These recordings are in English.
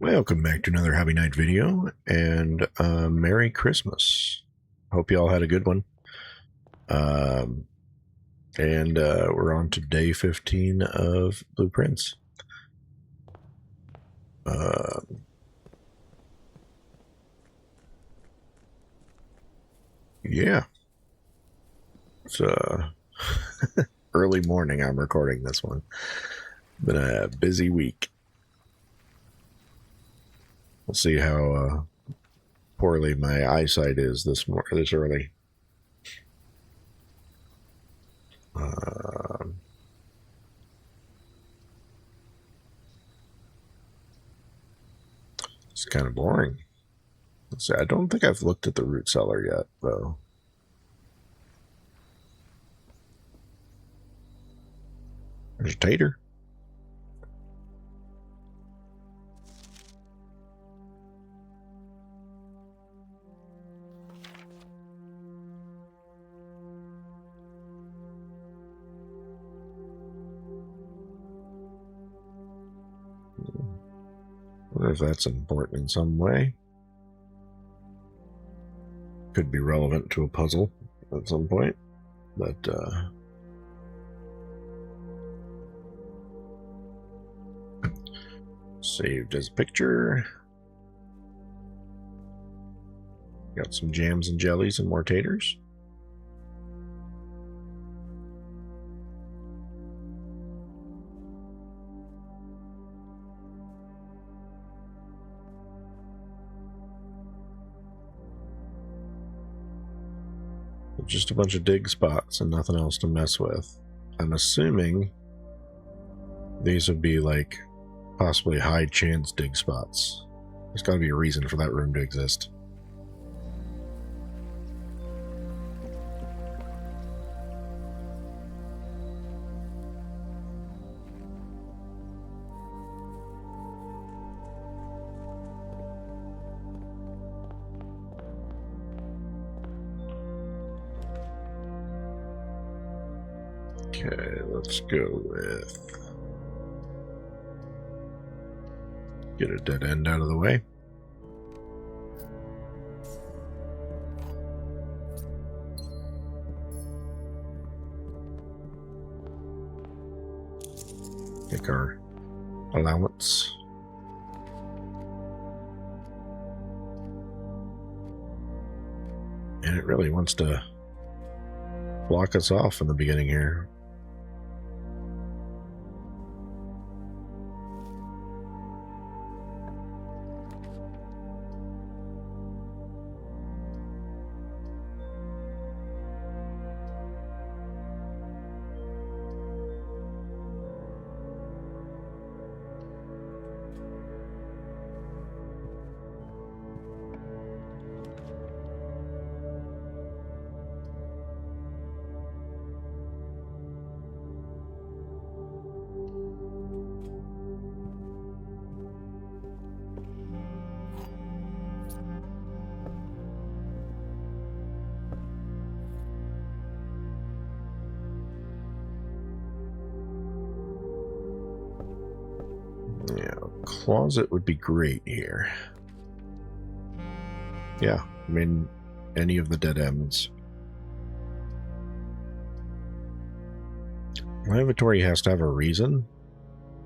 Welcome back to another Hobby Night video, and Merry Christmas. Hope you all had a good one. Um, we're on to day 15 of Blueprints. Yeah, it's early morning I'm recording this one. Been a busy week. We'll see how poorly my eyesight is this early. It's kind of boring. Let's see, I don't think I've looked at the root cellar yet, though. There's a tater. I wonder if that's important in some way. Could be relevant to a puzzle at some point, but saved as a picture. Got some jams and jellies and more taters. Just a bunch of dig spots and nothing else to mess with. I'm assuming these would be like possibly high chance dig spots. There's got to be a reason for that room to exist. Okay, let's go with get a dead end out of the way. Take our allowance. And it really wants to block us off in the beginning here. Yeah, closet would be great here. Yeah, I mean, any of the dead ends. My inventory has to have a reason.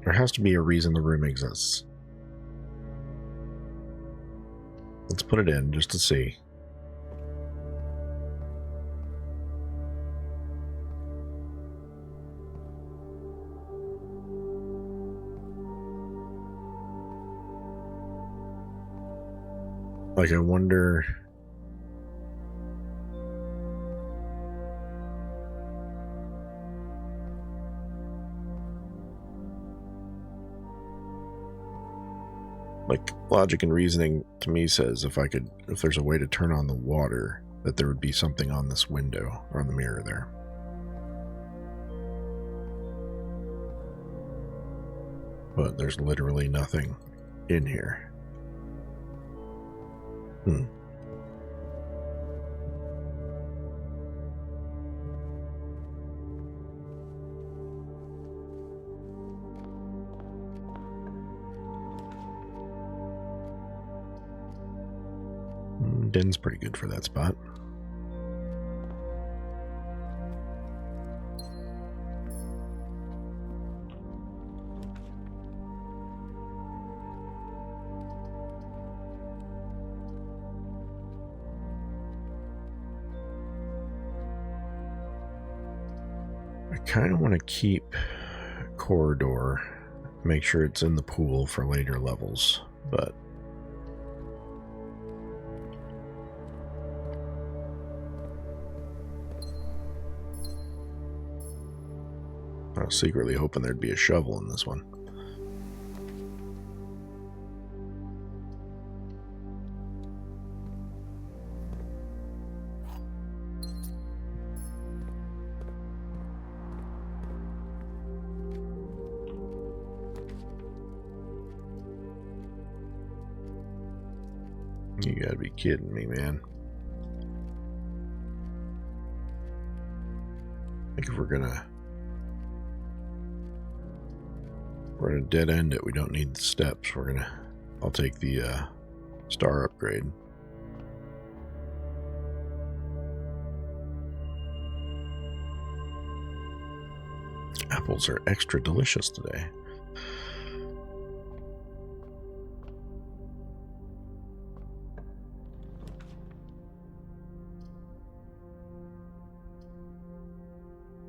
There has to be a reason the room exists. Let's put it in just to see. Like, I wonder... Like, logic and reasoning to me says if there's a way to turn on the water, that there would be something on this window or on the mirror there. But there's literally nothing in here. Den's pretty good for that spot. I kind of want to keep corridor, make sure it's in the pool for later levels, but I was secretly hoping there'd be a shovel in this one. You gotta be kidding me, man. I think if we're gonna dead end it, we don't need the steps. I'll take the star upgrade. Apples are extra delicious today.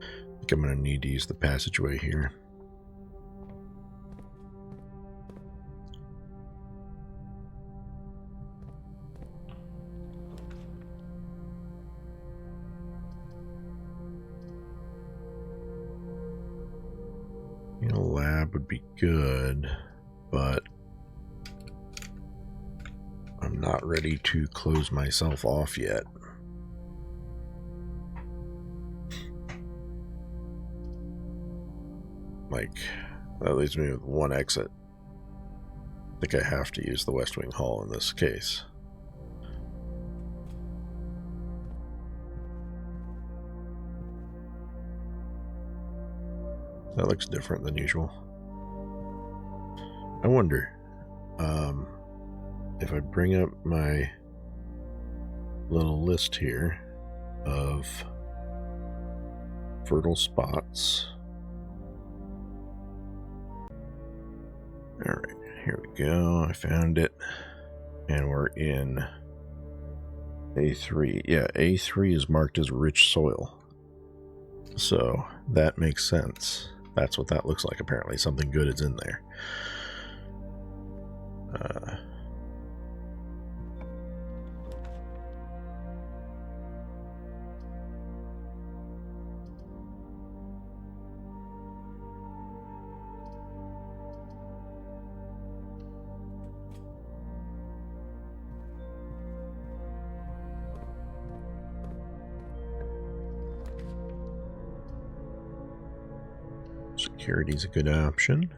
I think I'm going to need to use the passageway here. Lab would be good, but I'm not ready to close myself off yet. Like, that leaves me with one exit. I think I have to use the West Wing Hall in this case. That looks different than usual. I wonder if I bring up my little list here of fertile spots. All right, here we go. I found it, and we're in A3. Yeah, A3 is marked as rich soil, so that makes sense. That's what that looks like. Apparently something good is in there. Security's a good option.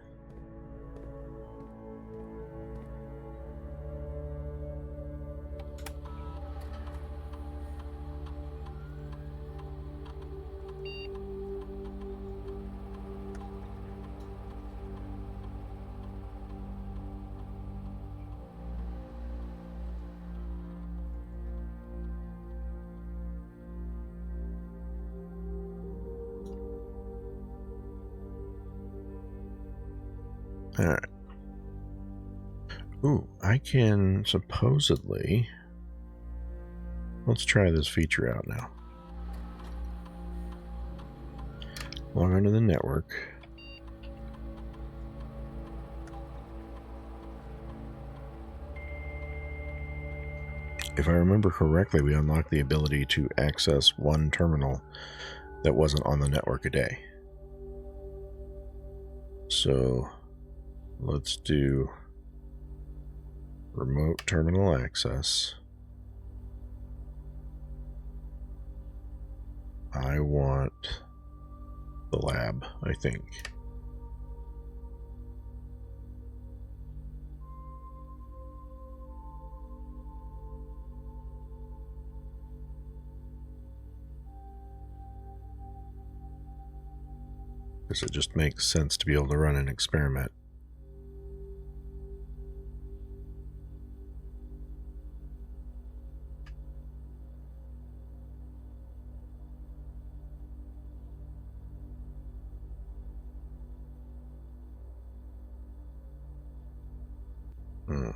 Alright. Ooh, I can supposedly... Let's try this feature out now. Log onto the network. If I remember correctly, we unlocked the ability to access one terminal that wasn't on the network a day. So... let's do remote terminal access. I want the lab, I think. Because it just makes sense to be able to run an experiment. Hmm.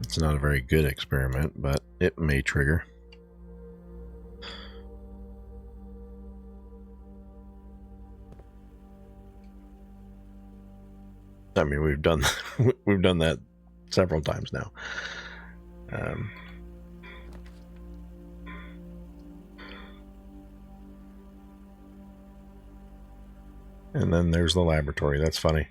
It's not a very good experiment, but it may trigger. I mean, we've done that several times now. And then there's the laboratory. That's funny.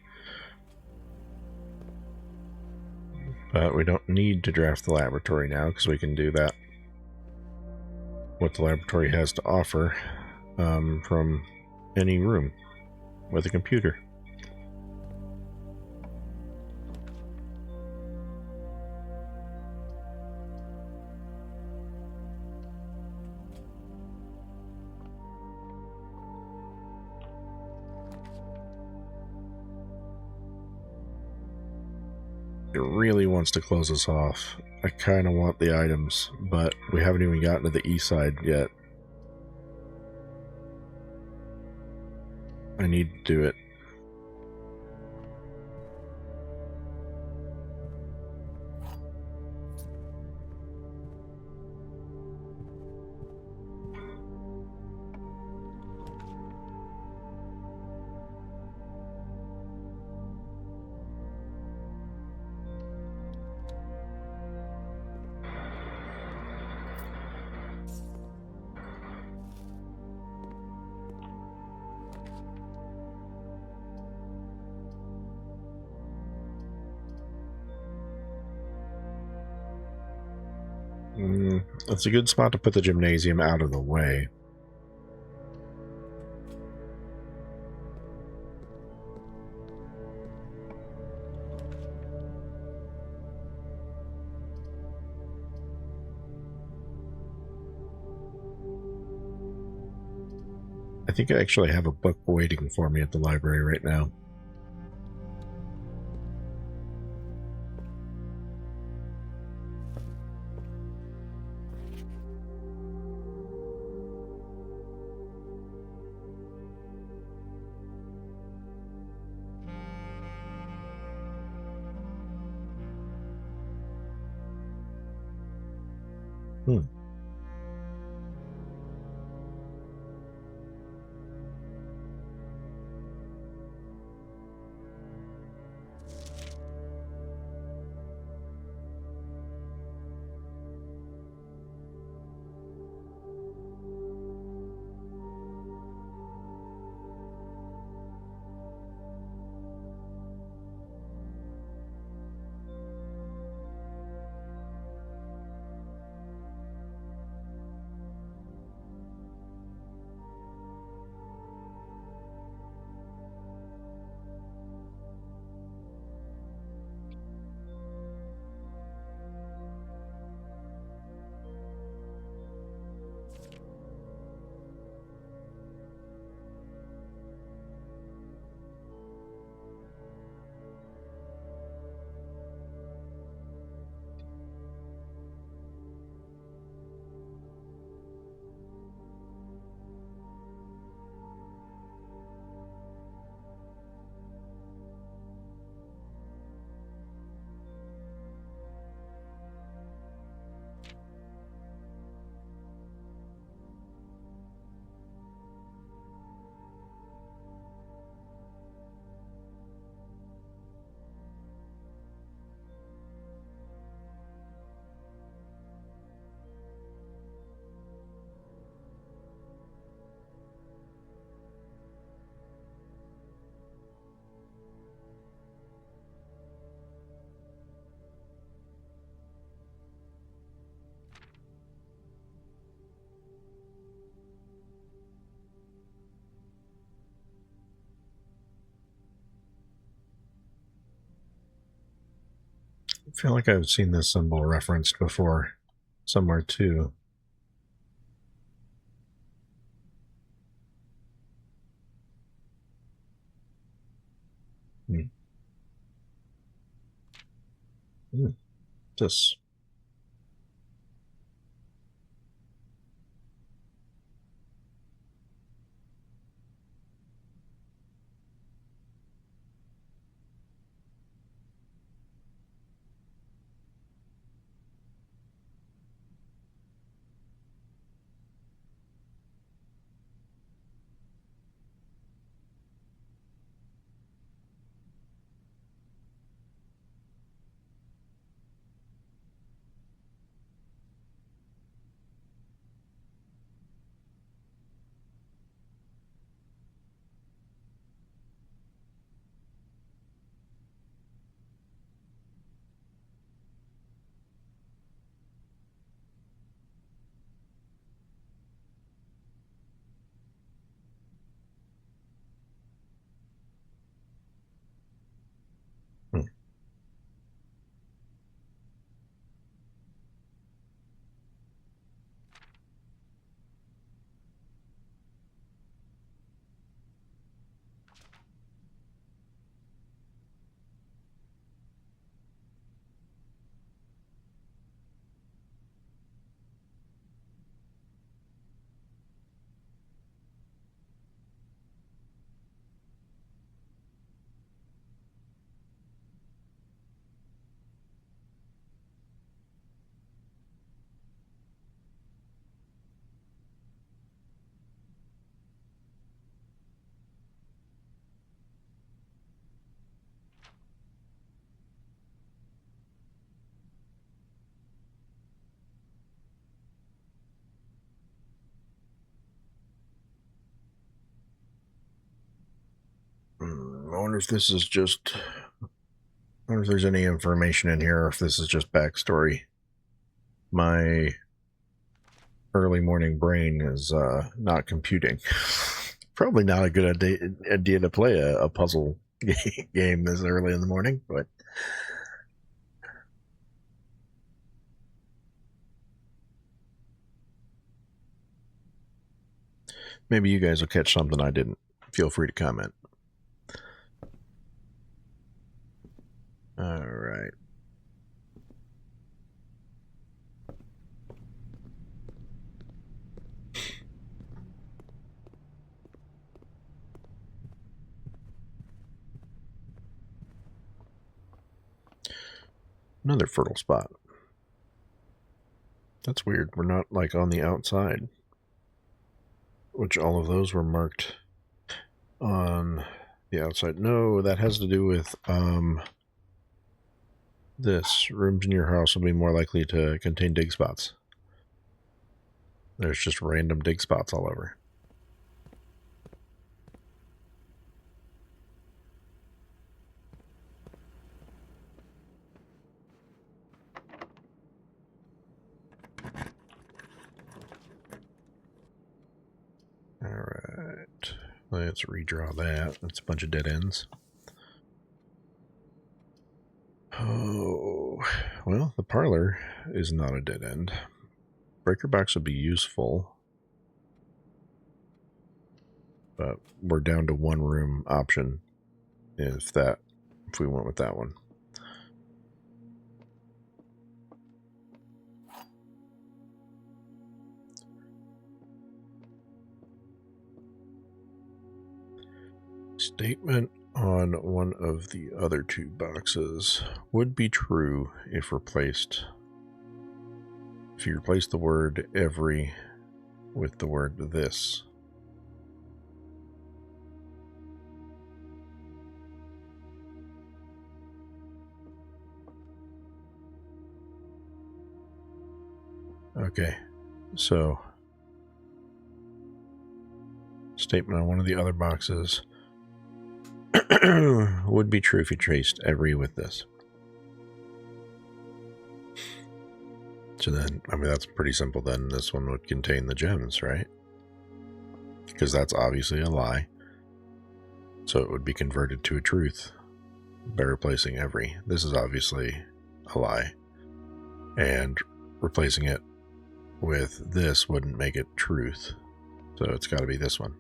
But we don't need to draft the laboratory now because we can do that. What the laboratory has to offer from any room with a computer. It really wants to close us off. I kind of want the items, but we haven't even gotten to the east side yet. I need to do it. It's a good spot to put the gymnasium out of the way. I think I actually have a book waiting for me at the library right now. I feel like I've seen this symbol referenced before. somewhere too. This. I wonder if this is just... I wonder if there's any information in here, or if this is just backstory. My early morning brain is not computing. Probably not a good idea to play a puzzle game this early in the morning, but... maybe you guys will catch something I didn't. Feel free to comment. Alright. Another fertile spot. That's weird. We're not like on the outside. Which all of those were marked on the outside. No, that has to do with this. Rooms in your house will be more likely to contain dig spots. There's just random dig spots all over. Alright, let's redraw that. That's a bunch of dead ends. Oh, well, the parlor is not a dead end. Breaker box would be useful, but we're down to one room option if we went with that one. Statement on one of the other two boxes would be true if replaced. If you replace the word every with the word this. Okay, so statement on one of the other boxes would be true if you traced every with this. So then, I mean, that's pretty simple. Then this one would contain the gems, right? Because that's obviously a lie. So it would be converted to a truth by replacing every. This is obviously a lie. And replacing it with this wouldn't make it truth. So it's got to be this one.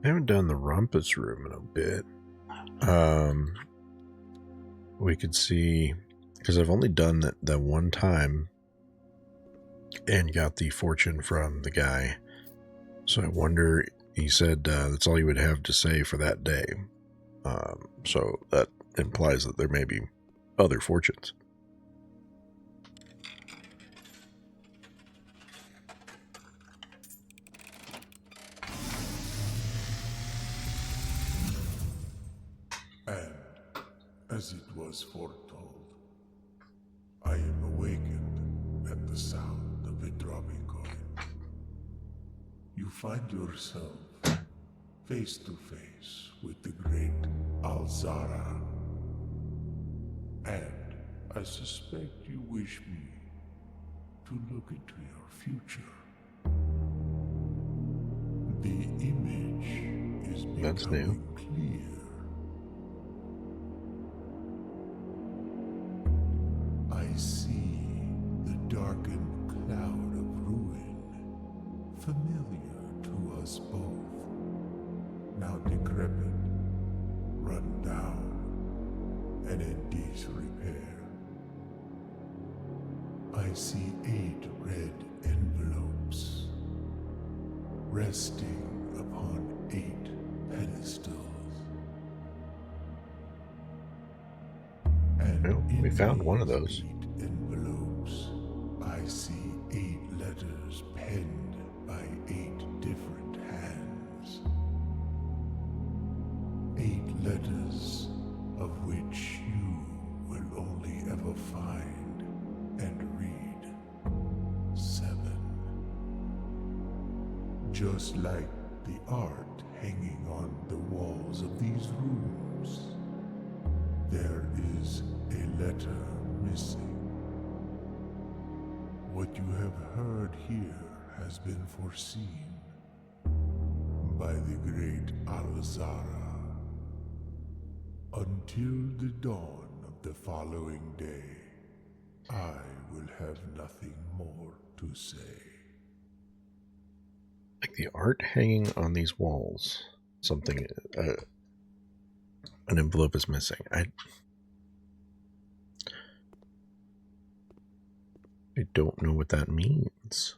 I haven't done the rumpus room in a bit. We could see, because I've only done that one time and got the fortune from the guy. So I wonder, he said that's all you would have to say for that day. So that implies that there may be other fortunes. And, as it was foretold, I am awakened at the sound of a dropping coin. You find yourself face to face with the great Alzara. And I suspect you wish me to look into your future. The image is That's new. becoming clear. I see the darkened cloud of ruin, familiar to us both, now decrepit, run down, and in disrepair. I see 8 red envelopes, resting upon 8 pedestals. And Well, we found one of those. 8 envelopes, I see 8 letters penned by 8 different hands. 8 letters of which you will only ever find and read 7. Just like the art hanging on the walls of these rooms, there is a letter missing. What you have heard here has been foreseen by the great Alzara. Until the dawn of the following day, I will have nothing more to say. Like the art hanging on these walls. Something, an envelope is missing. I don't know what that means.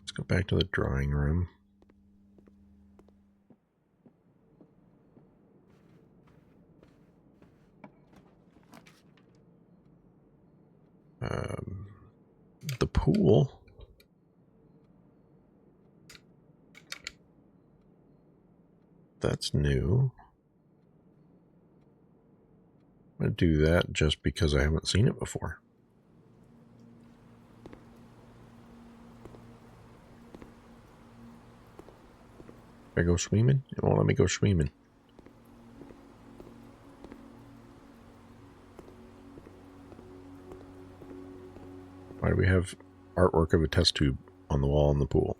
Let's go back to the drawing room. The pool. That's new. I'm going to do that just because I haven't seen it before. If I go swimming, it won't let me go swimming. Why do we have artwork of a test tube on the wall in the pool?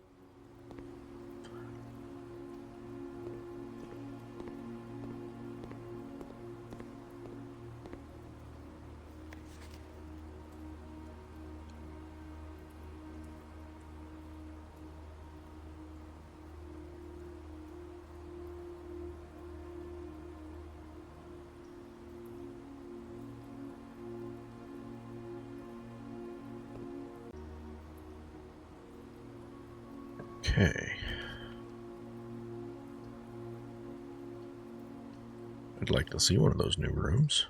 Okay. I'd like to see one of those new rooms.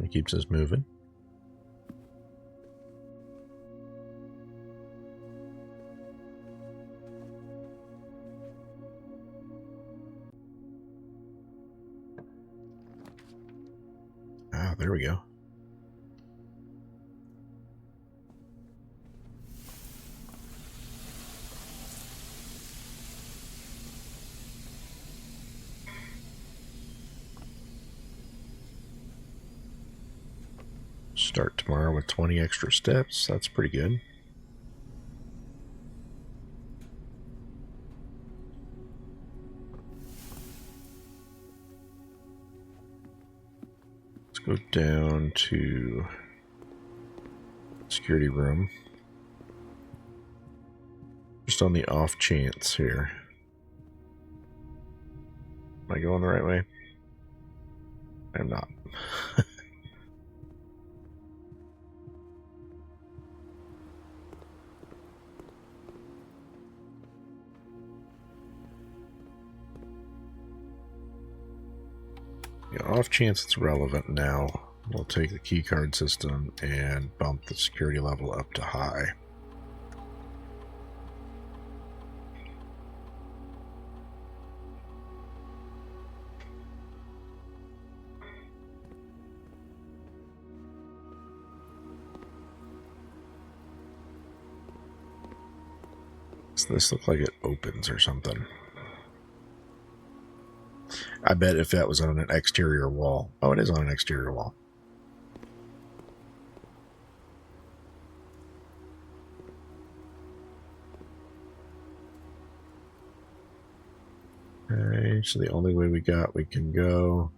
It keeps us moving. Ah, there we go. Start tomorrow with 20 extra steps. That's pretty good. Let's go down to security room. Just on the off chance here. Am I going the right way? I'm not. Yeah, off chance it's relevant now, we'll take the keycard system and bump the security level up to high. Does this look like it opens or something? I bet if that was on an exterior wall. Oh, it is on an exterior wall. Okay, so the only way we can go.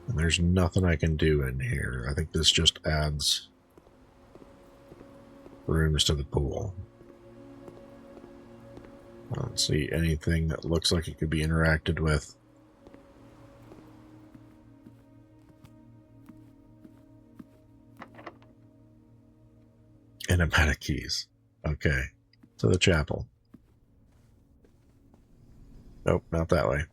And there's nothing I can do in here. I think this just adds rooms to the pool. I don't see anything that looks like it could be interacted with. And amount of keys. Okay. To the chapel. Nope, not that way.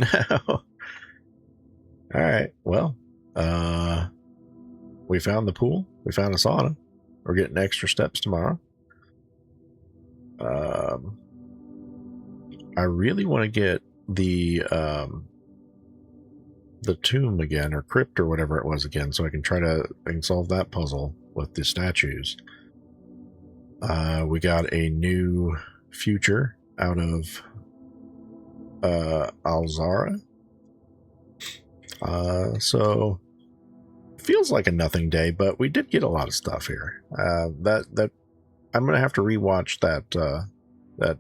No. Alright, well, we found the pool. We found a sauna. We're getting extra steps tomorrow. I really want to get the tomb again, or crypt, or whatever it was again, so I can solve that puzzle with the statues. We got a new future out of Alzara. So it feels like a nothing day, but we did get a lot of stuff here. That I'm gonna have to rewatch that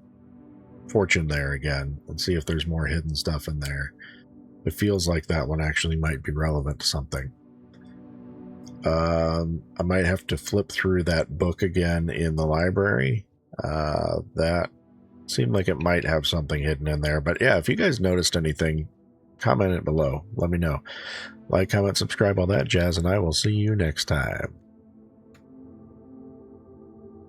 fortune there again and see if there's more hidden stuff in there. It feels like that one actually might be relevant to something. I might have to flip through that book again in the library. That seemed like it might have something hidden in there. But yeah, if you guys noticed anything, comment it below. Let me know. Like, comment, subscribe, all that jazz, and I will see you next time.